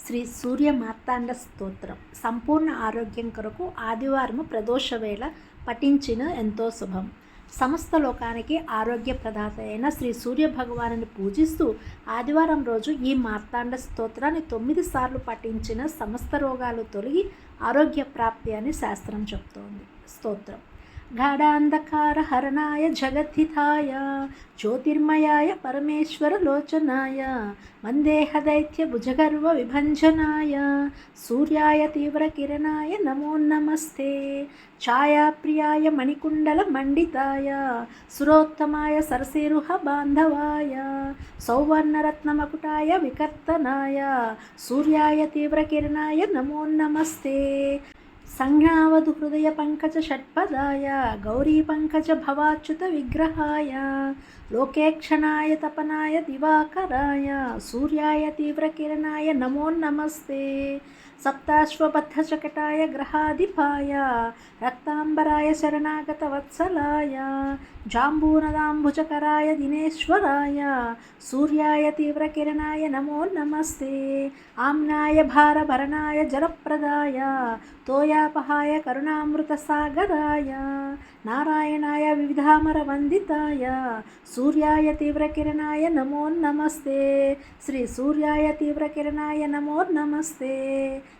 శ్రీ సూర్య మార్తాండ స్తోత్రం సంపూర్ణ ఆరోగ్యం కొరకు ఆదివారము ప్రదోష వేళ పఠించిన ఎంతో శుభం. సమస్త లోకానికి ఆరోగ్య ప్రదాత అయిన శ్రీ సూర్య భగవానుని పూజిస్తూ ఆదివారం రోజు ఈ మార్తాండ స్తోత్రాన్ని 9 సార్లు పఠించిన సమస్త రోగాలు తొలగి ఆరోగ్య ప్రాప్తి అని శాస్త్రం చెప్తోంది. స్తోత్రం గాఢాంధకార హరణాయ జగద్ధితాయ జ్యోతిర్మయాయ పరమేశ్వర లోచనాయ వందేహ దైత్య భుజగర్వ విభంజనాయ సూర్యాయ తీవ్ర కిరణాయ నమో నమస్తే ఛాయాప్రియాయ మణికుండల మండితాయ సురోత్తమాయ సరసిరుహ బాంధవాయ సౌవర్ణరత్నమకుటాయ వికర్తనాయ సూర్యాయ తీవ్ర కిరణాయ నమో నమస్తే సంజ్ఞావధు హృదయ పంకజ షట్పదాయ గౌరీ పంకజ భవాచ్యుత విగ్రహాయ లోకేక్షణాయ తపనాయ దివాకరాయ సూర్యాయ తీవ్రకిరణాయ నమో నమస్తే సప్తాశ్వబద్ధచకటాయ గ్రహాధిపాయ రక్తాంబరాయ శరణాగత వత్సలాయ జాంబూనదాంబుజకరాయ దినేశ్వరాయ సూర్యాయ తీవ్రకిరణాయ నమో నమస్తే ఆమ్నాయ భారభరణాయ జలప్రదాయ తోయాపహాయ కరుణామృత సాగరాయ నారాయణాయ వివిధామర వందితాయ సూర్యాయ తీవ్రకిరణాయ నమో నమస్తే శ్రీ సూర్యాయ తీవ్రకిరణాయ నమో నమస్తే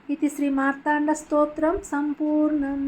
ఇది శ్రీ మార్తాండ స్తోత్రం సంపూర్ణం.